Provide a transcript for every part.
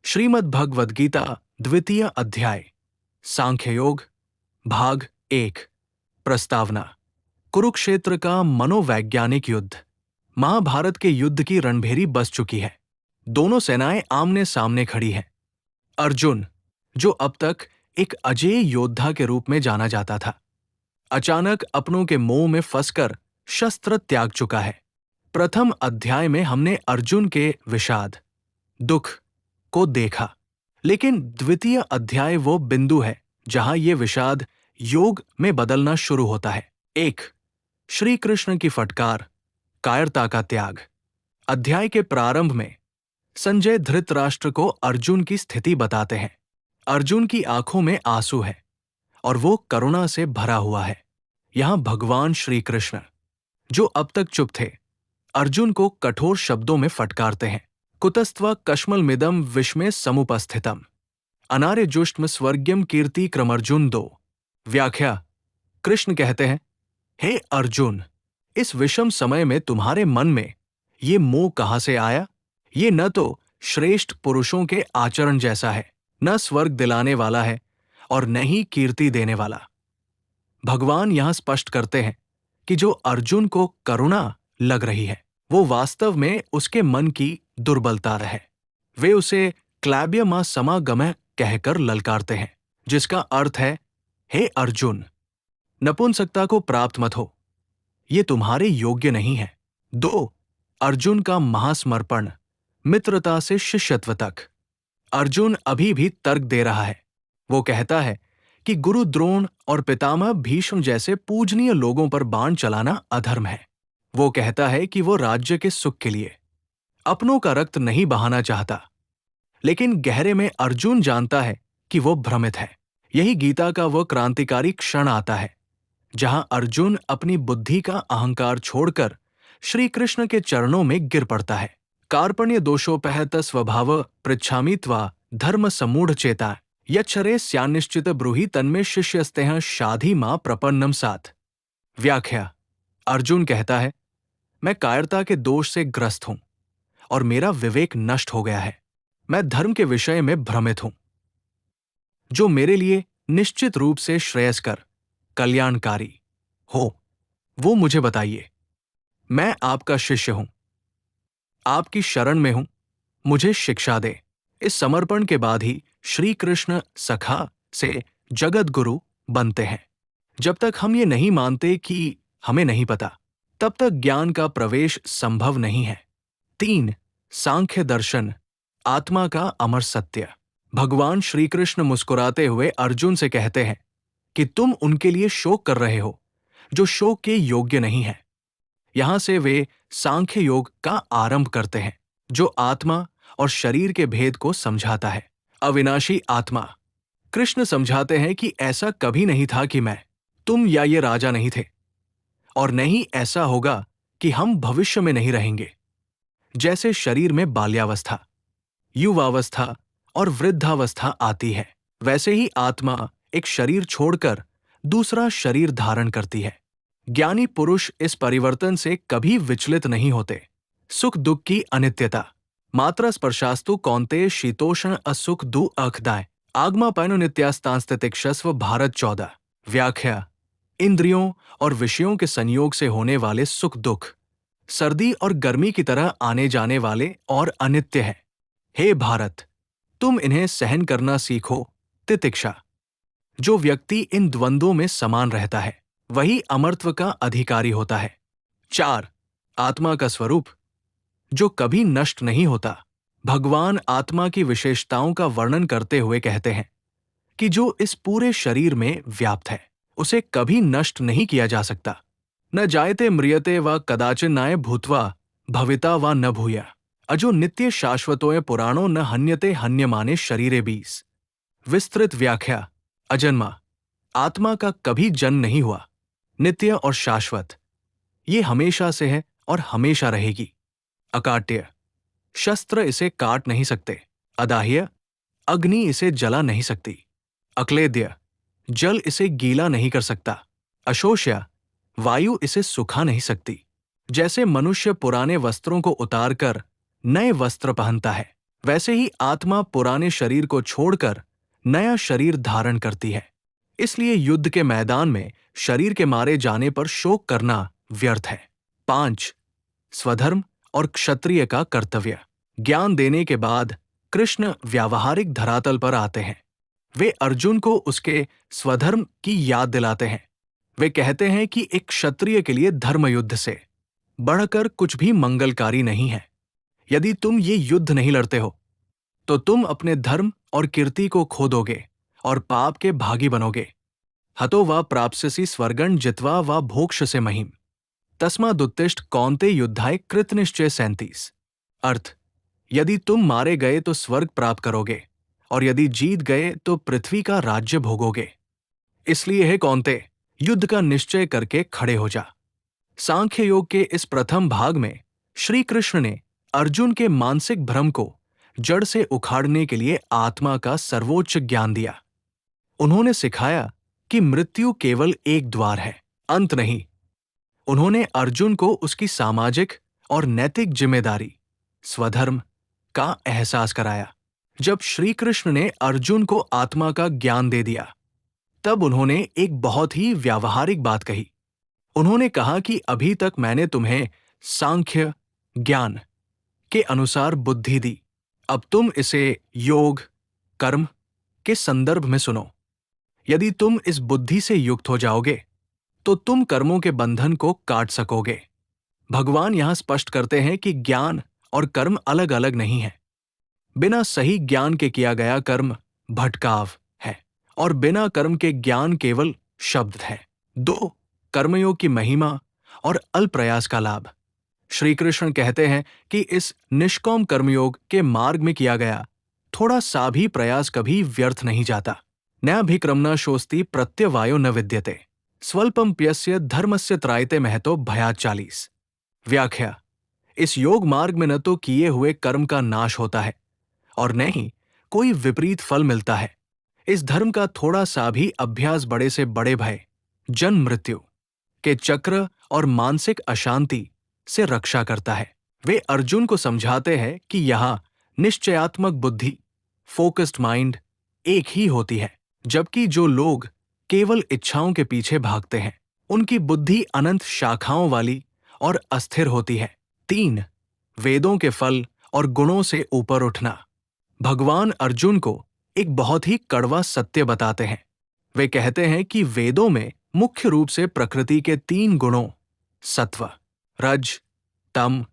श्रीमद् भगवद गीता द्वितीय अध्याय सांख्य योग भाग 1 प्रस्तावना। कुरुक्षेत्र का मनोवैज्ञानिक युद्ध। महाभारत के युद्ध की रणभेरी बस चुकी है। दोनों सेनाएं आमने सामने खड़ी हैं। अर्जुन, जो अब तक एक अजेय योद्धा के रूप में जाना जाता था, अचानक अपनों के मोह में फंसकर शस्त्र त्याग चुका है। प्रथम अध्याय में हमने अर्जुन के विषाद, दुख को देखा, लेकिन द्वितीय अध्याय वो बिंदु है जहां ये विषाद योग में बदलना शुरू होता है। 1. श्री कृष्ण की फटकार, कायरता का त्याग। अध्याय के प्रारंभ में संजय धृतराष्ट्र को अर्जुन की स्थिति बताते हैं। अर्जुन की आंखों में आंसू है और वो करुणा से भरा हुआ है। यहां भगवान श्री कृष्ण, जो अब तक चुप थे, अर्जुन को कठोर शब्दों में फटकारते हैं। कुतस्त्व कश्मलमिदं विस्मय समुपस्थितम् अनार्यजुष्टम स्वर्ग्यम कीर्ति क्रमर्जुन 2। व्याख्या। कृष्ण कहते हैं, हे अर्जुन, इस विषम समय में तुम्हारे मन में ये मोह कहां से आया? ये न तो श्रेष्ठ पुरुषों के आचरण जैसा है, न स्वर्ग दिलाने वाला है और न ही कीर्ति देने वाला। भगवान यहां स्पष्ट करते हैं कि जो अर्जुन को करुणा लग रही है, वो वास्तव में उसके मन की दुर्बलता है। वे उसे क्लैब्य समागमः कहकर ललकारते हैं, जिसका अर्थ है, हे अर्जुन, नपुंसकता को प्राप्त मत हो, ये तुम्हारे योग्य नहीं है। 2. अर्जुन का महासमर्पण, मित्रता से शिष्यत्व तक। अर्जुन अभी भी तर्क दे रहा है। वो कहता है कि गुरु द्रोण और पितामह भीष्म जैसे पूजनीय लोगों पर बाण चलाना अधर्म है। वो कहता है कि वो राज्य के सुख के लिए अपनों का रक्त नहीं बहाना चाहता, लेकिन गहरे में अर्जुन जानता है कि वो भ्रमित है। यही गीता का वो क्रांतिकारी क्षण आता है जहां अर्जुन अपनी बुद्धि का अहंकार छोड़कर श्री कृष्ण के चरणों में गिर पड़ता है। कार्पण्य दोषोपहत स्वभाव पृच्छामि त्वा धर्म समूढ़ चेता यच्छरे स्यान्निश्चित ब्रूहि तन्मे शिष्यस्तेह शाधि मां प्रपन्नम साथ। व्याख्या। अर्जुन कहता है, मैं कायरता के दोष से ग्रस्त हूं और मेरा विवेक नष्ट हो गया है। मैं धर्म के विषय में भ्रमित हूं। जो मेरे लिए निश्चित रूप से श्रेयस्कर, कल्याणकारी हो, वो मुझे बताइए। मैं आपका शिष्य हूं, आपकी शरण में हूं, मुझे शिक्षा दे। इस समर्पण के बाद ही श्री कृष्ण सखा से जगत गुरु बनते हैं। जब तक हम ये नहीं मानते कि हमें नहीं पता, तब तक ज्ञान का प्रवेश संभव नहीं है। 3. सांख्य दर्शन, आत्मा का अमर सत्य। भगवान श्री कृष्ण मुस्कुराते हुए अर्जुन से कहते हैं कि तुम उनके लिए शोक कर रहे हो जो शोक के योग्य नहीं है। यहां से वे सांख्य योग का आरंभ करते हैं, जो आत्मा और शरीर के भेद को समझाता है। अविनाशी आत्मा। कृष्ण समझाते हैं कि ऐसा कभी नहीं था कि मैं, तुम या ये राजा नहीं थे, और नहीं ऐसा होगा कि हम भविष्य में नहीं रहेंगे। जैसे शरीर में बाल्यावस्था, युवावस्था और वृद्धावस्था आती है, वैसे ही आत्मा एक शरीर छोड़कर दूसरा शरीर धारण करती है। ज्ञानी पुरुष इस परिवर्तन से कभी विचलित नहीं होते। सुख दुख की अनित्यता। मात्रा स्पर्शास्तु कौन्तेय शीतोष्ण असुख दु अखदाय आगमा पैनो नित्यास्तांस्तितिक्षस्व भारत 14। व्याख्या। इंद्रियों और विषयों के संयोग से होने वाले सुख दुख सर्दी और गर्मी की तरह आने जाने वाले और अनित्य हैं। हे भारत, तुम इन्हें सहन करना सीखो। तितिक्षा। जो व्यक्ति इन द्वंद्वों में समान रहता है, वही अमरत्व का अधिकारी होता है। 4. आत्मा का स्वरूप, जो कभी नष्ट नहीं होता। भगवान आत्मा की विशेषताओं का वर्णन करते हुए कहते हैं कि जो इस पूरे शरीर में व्याप्त है, उसे कभी नष्ट नहीं किया जा सकता। न जायते म्रियते व कदाचिन्नाय भूत्वा भविता व न भूया अजो नित्य शाश्वतोय पुराणो न हन्यते हन्यमाने शरीरे 20। विस्तृत व्याख्या। अजन्मा, आत्मा का कभी जन्म नहीं हुआ, नित्य और शाश्वत, ये हमेशा से है और हमेशा रहेगी। अकाट्य, शस्त्र इसे काट नहीं सकते। अदाह्य, अग्नि इसे जला नहीं सकती। अक्लेद्य, जल इसे गीला नहीं कर सकता। अशोष्य, वायु इसे सुखा नहीं सकती। जैसे मनुष्य पुराने वस्त्रों को उतारकर नए वस्त्र पहनता है, वैसे ही आत्मा पुराने शरीर को छोड़कर नया शरीर धारण करती है। इसलिए युद्ध के मैदान में शरीर के मारे जाने पर शोक करना व्यर्थ है। 5. स्वधर्म और क्षत्रिय का कर्तव्य। ज्ञान देने के बाद कृष्ण व्यावहारिक धरातल पर आते हैं। वे अर्जुन को उसके स्वधर्म की याद दिलाते हैं। वे कहते हैं कि एक क्षत्रिय के लिए धर्म युद्ध से बढ़कर कुछ भी मंगलकारी नहीं है। यदि तुम ये युद्ध नहीं लड़ते हो तो तुम अपने धर्म और कीर्ति को खो दोगे और पाप के भागी बनोगे। हतो वा प्राप्स्यसि स्वर्गं जित्वा वा भोक्ष से महिम तस्मादुत्तिष्ठ कौन्तेय युद्धाय कृतनिश्चय 37। अर्थ, यदि तुम मारे गए तो स्वर्ग प्राप्त करोगे और यदि जीत गए तो पृथ्वी का राज्य भोगोगे। इसलिए हे कौन्तेय, युद्ध का निश्चय करके खड़े हो जा। सांख्य योग के इस प्रथम भाग में श्री कृष्ण ने अर्जुन के मानसिक भ्रम को जड़ से उखाड़ने के लिए आत्मा का सर्वोच्च ज्ञान दिया। उन्होंने सिखाया कि मृत्यु केवल एक द्वार है, अंत नहीं। उन्होंने अर्जुन को उसकी सामाजिक और नैतिक जिम्मेदारी, स्वधर्म का एहसास कराया। जब श्री कृष्ण ने अर्जुन को आत्मा का ज्ञान दे दिया, तब उन्होंने एक बहुत ही व्यावहारिक बात कही। उन्होंने कहा कि अभी तक मैंने तुम्हें सांख्य ज्ञान के अनुसार बुद्धि दी, अब तुम इसे योग, कर्म के संदर्भ में सुनो। यदि तुम इस बुद्धि से युक्त हो जाओगे तो तुम कर्मों के बंधन को काट सकोगे। भगवान यहां स्पष्ट करते हैं कि ज्ञान और कर्म अलग अलग नहीं है। बिना सही ज्ञान के किया गया कर्म भटकाव है और बिना कर्म के ज्ञान केवल शब्द है। 2. कर्मयोग की महिमा और अल्पप्रयास का लाभ। श्री कृष्ण कहते हैं कि इस निष्काम कर्मयोग के मार्ग में किया गया थोड़ा सा भी प्रयास कभी व्यर्थ नहीं जाता। न्याभिक्रमना शोस्ति प्रत्यवायो न विद्यते स्वल्पम प्यस्य धर्मस्य त्रायते महतो भयात् 40। व्याख्या, इस योग मार्ग में न तो किए हुए कर्म का नाश होता है और न ही कोई विपरीत फल मिलता है। इस धर्म का थोड़ा सा भी अभ्यास बड़े से बड़े भय, जन्म मृत्यु के चक्र और मानसिक अशांति से रक्षा करता है। वे अर्जुन को समझाते हैं कि यहां निश्चयात्मक बुद्धि, फोकस्ड माइंड एक ही होती है, जबकि जो लोग केवल इच्छाओं के पीछे भागते हैं उनकी बुद्धि अनंत शाखाओं वाली और अस्थिर होती है। 3. वेदों के फल और गुणों से ऊपर उठना। भगवान अर्जुन को एक बहुत ही कड़वा सत्य बताते हैं। वे कहते हैं कि वेदों में मुख्य रूप से प्रकृति के 3 गुणों सत्व, रज, तम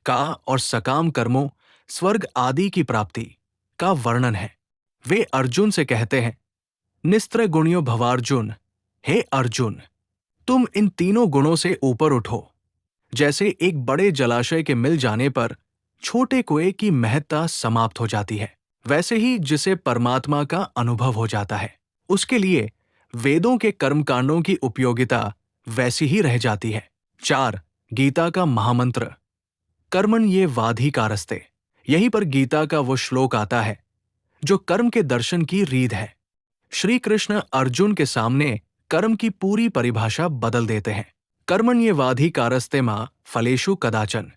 का और सकाम कर्मों, स्वर्ग आदि की प्राप्ति का वर्णन है। वे अर्जुन से कहते हैं, निस्त्रय गुणियो भवार्जुन, हे अर्जुन, तुम इन तीनों गुणों से ऊपर उठो। जैसे एक बड़े जलाशय के मिल जाने पर छोटे कुएं की महत्ता समाप्त हो जाती है, वैसे ही जिसे परमात्मा का अनुभव हो जाता है, उसके लिए वेदों के कर्मकांडों की उपयोगिता वैसी ही रह जाती है। 4. गीता का महामंत्र कर्मण्येवाधिकारस्ते। यहीं पर गीता का वो श्लोक आता है जो कर्म के दर्शन की रीढ़ है। श्री कृष्ण अर्जुन के सामने कर्म की पूरी परिभाषा बदल देते हैं। कर्मण्येवाधिकारस्ते मां फलेषु कदाचन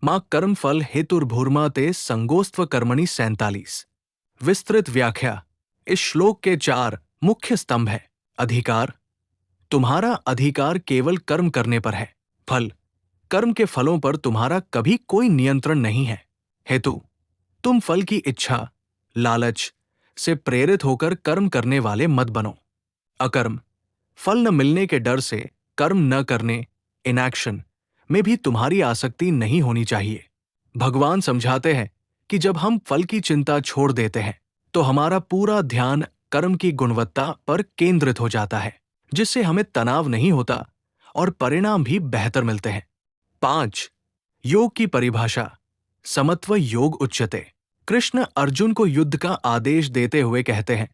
मां कर्म फल हेतुर्भूर्मा ते संगोस्त्व कर्मणि 47। विस्तृत व्याख्या, इस श्लोक के 4 मुख्य स्तंभ है। अधिकार, तुम्हारा अधिकार केवल कर्म करने पर है। फल, कर्म के फलों पर तुम्हारा कभी कोई नियंत्रण नहीं है। हेतु, तुम फल की इच्छा, लालच से प्रेरित होकर कर्म करने वाले मत बनो। अकर्म, फल न मिलने के डर से कर्म न करने, इनएक्शन में भी तुम्हारी आसक्ति नहीं होनी चाहिए। भगवान समझाते हैं कि जब हम फल की चिंता छोड़ देते हैं तो हमारा पूरा ध्यान कर्म की गुणवत्ता पर केंद्रित हो जाता है, जिससे हमें तनाव नहीं होता और परिणाम भी बेहतर मिलते हैं। 5. योग की परिभाषा समत्व योग उच्यते। कृष्ण अर्जुन को युद्ध का आदेश देते हुए कहते हैं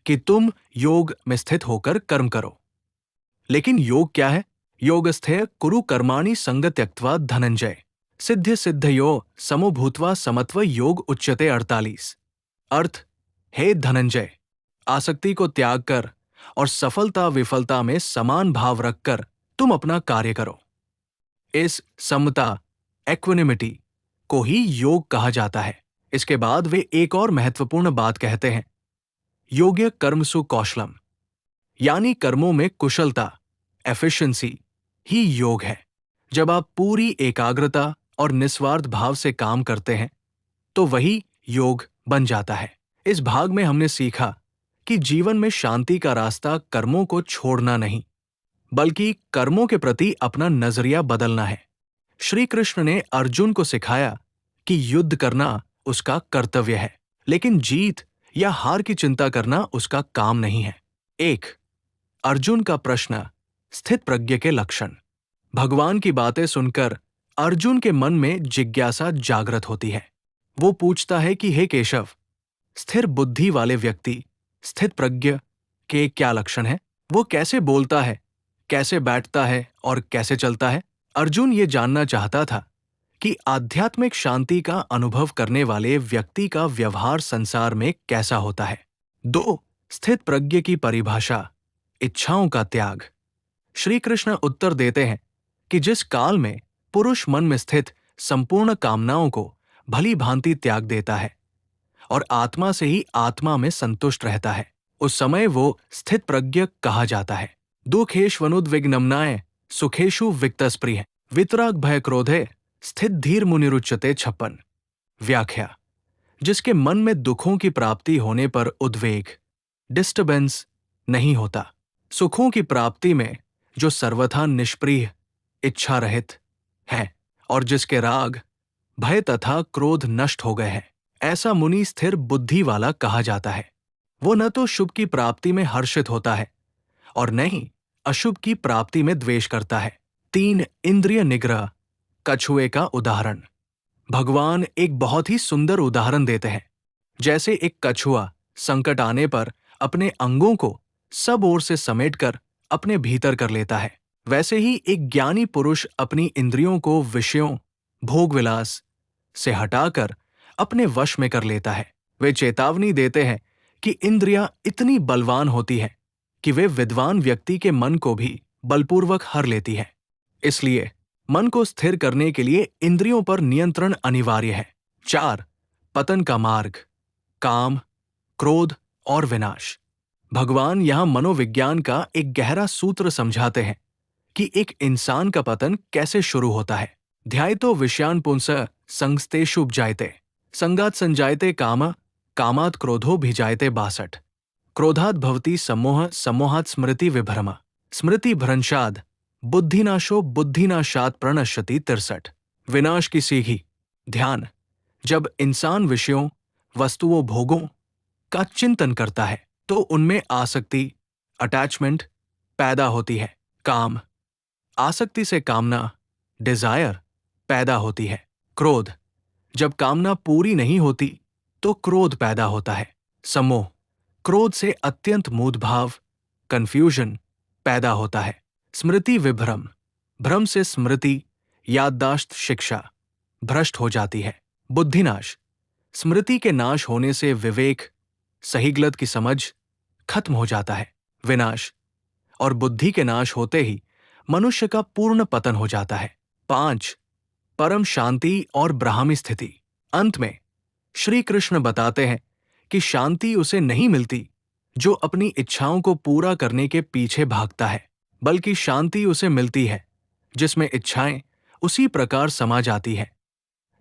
कि तुम योग में स्थित होकर कर्म करो। लेकिन योग क्या है? योगस्थेय कुरु कर्माणि संग त्यक्त्वा धनंजय सिद्ध सिद्धयो समो भूत्वा समत्व योग उच्यते 48। अर्थ, हे धनंजय, आसक्ति को त्याग कर और सफलता विफलता में समान भाव रखकर तुम अपना कार्य करो। इस समता, इक्विनिमिटी को ही योग कहा जाता है। इसके बाद वे एक और महत्वपूर्ण बात कहते हैं, योग्य कर्मसु कौशलम, यानी कर्मों में कुशलता, एफिशिएंसी ही योग है। जब आप पूरी एकाग्रता और निस्वार्थ भाव से काम करते हैं तो वही योग बन जाता है। इस भाग में हमने सीखा कि जीवन में शांति का रास्ता कर्मों को छोड़ना नहीं, बल्कि कर्मों के प्रति अपना नजरिया बदलना है। श्री कृष्ण ने अर्जुन को सिखाया कि युद्ध करना उसका कर्तव्य है, लेकिन जीत या हार की चिंता करना उसका काम नहीं है। 1. अर्जुन का प्रश्न, स्थित प्रज्ञ के लक्षण। भगवान की बातें सुनकर अर्जुन के मन में जिज्ञासा जागृत होती है। वो पूछता है कि हे केशव, स्थिर बुद्धि वाले व्यक्ति, स्थित प्रज्ञ के क्या लक्षण हैं? वो कैसे बोलता है, कैसे बैठता है और कैसे चलता है? अर्जुन ये जानना चाहता था कि आध्यात्मिक शांति का अनुभव करने वाले व्यक्ति का व्यवहार संसार में कैसा होता है। 2. स्थित प्रज्ञ की परिभाषा, इच्छाओं का त्याग। श्री कृष्ण उत्तर देते हैं कि जिस काल में पुरुष मन में स्थित संपूर्ण कामनाओं को भली भांति त्याग देता है और आत्मा से ही आत्मा में संतुष्ट रहता है, उस समय वो स्थित प्रज्ञ कहा जाता है। दुखेष्वनुद्विग्नम्नाय सुखेषु विक्तस्पृह वितराग भय क्रोधे स्थित धीर मुनिरुच्यते 56। व्याख्या, जिसके मन में दुखों की प्राप्ति होने पर उद्वेग, डिस्टर्बेंस नहीं होता, सुखों की प्राप्ति में जो सर्वथा निष्प्रिय, इच्छा रहित है और जिसके राग, भय तथा क्रोध नष्ट हो गए हैं, ऐसा मुनि स्थिर बुद्धि वाला कहा जाता है। वो न तो शुभ की प्राप्ति में हर्षित होता है और न ही अशुभ की प्राप्ति में द्वेष करता है। 3. इंद्रिय निग्रह, कछुए का उदाहरण। भगवान एक बहुत ही सुंदर उदाहरण देते हैं। जैसे एक कछुआ संकट आने पर अपने अंगों को सब ओर से समेटकर अपने भीतर कर लेता है, वैसे ही एक ज्ञानी पुरुष अपनी इंद्रियों को विषयों, भोग विलास से हटाकर अपने वश में कर लेता है। वे चेतावनी देते हैं कि इंद्रियां इतनी बलवान होती हैं कि वे विद्वान व्यक्ति के मन को भी बलपूर्वक हर लेती है। इसलिए मन को स्थिर करने के लिए इंद्रियों पर नियंत्रण अनिवार्य है। 4. पतन का मार्ग, काम, क्रोध और विनाश। भगवान यहां मनोविज्ञान का एक गहरा सूत्र समझाते हैं कि एक इंसान का पतन कैसे शुरू होता है। ध्यायतो विषयान पुंसः संगस्तेषुपजायते, संगात् संजायते काम, कामात् क्रोधो भिजायते 62। क्रोधात् भवति सम्मोह, सम्मोहात् स्मृति विभ्रम, स्मृति भ्रंशाद् बुद्धिनाशो, बुद्धिनाशात् प्रणश्यति 63। विनाश की सीढ़ी, ध्यान। जब इंसान विषयों, वस्तुओं, भोगों का चिंतन करता है तो उनमें आसक्ति, अटैचमेंट पैदा होती है। काम, आसक्ति से कामना, डिजायर पैदा होती है। क्रोध, जब कामना पूरी नहीं होती तो क्रोध पैदा होता है। सम्मोह, क्रोध से अत्यंत मूढ़भाव, कंफ्यूजन पैदा होता है। स्मृति विभ्रम, भ्रम से स्मृति, याददाश्त, शिक्षा भ्रष्ट हो जाती है। बुद्धिनाश, स्मृति के नाश होने से विवेक, सही गलत की समझ खत्म हो जाता है। विनाश और बुद्धि के नाश होते ही मनुष्य का पूर्ण पतन हो जाता है। 5. परम शांति और ब्राह्मी स्थिति। अंत में श्री कृष्ण बताते हैं कि शांति उसे नहीं मिलती जो अपनी इच्छाओं को पूरा करने के पीछे भागता है, बल्कि शांति उसे मिलती है जिसमें इच्छाएं उसी प्रकार समा जाती है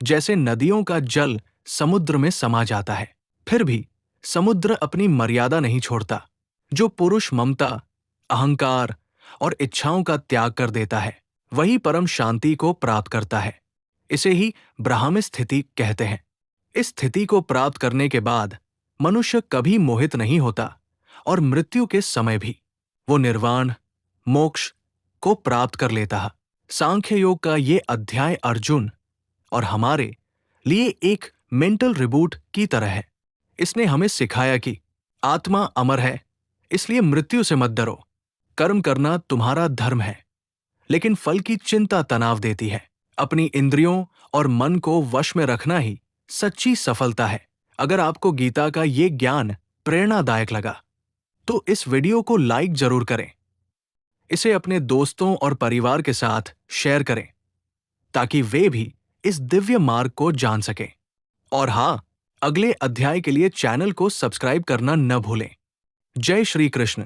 जैसे नदियों का जल समुद्र में समा जाता है। फिर भी समुद्र अपनी मर्यादा नहीं छोड़ता। जो पुरुष ममता, अहंकार और इच्छाओं का त्याग कर देता है वही परम शांति को प्राप्त करता है। इसे ही ब्राह्मी स्थिति कहते हैं। इस स्थिति को प्राप्त करने के बाद मनुष्य कभी मोहित नहीं होता और मृत्यु के समय भी वो निर्वाण, मोक्ष को प्राप्त कर लेता है। सांख्य योग का ये अध्याय अर्जुन और हमारे लिए एक मेंटल रिबूट की तरह है। इसने हमें सिखाया कि आत्मा अमर है, इसलिए मृत्यु से मत डरो। कर्म करना तुम्हारा धर्म है, लेकिन फल की चिंता तनाव देती है। अपनी इंद्रियों और मन को वश में रखना ही सच्ची सफलता है। अगर आपको गीता का ये ज्ञान प्रेरणादायक लगा तो इस वीडियो को लाइक जरूर करें। इसे अपने दोस्तों और परिवार के साथ शेयर करें ताकि वे भी इस दिव्य मार्ग को जान सकें। और हाँ, अगले अध्याय के लिए चैनल को सब्सक्राइब करना न भूलें। जय श्री कृष्ण।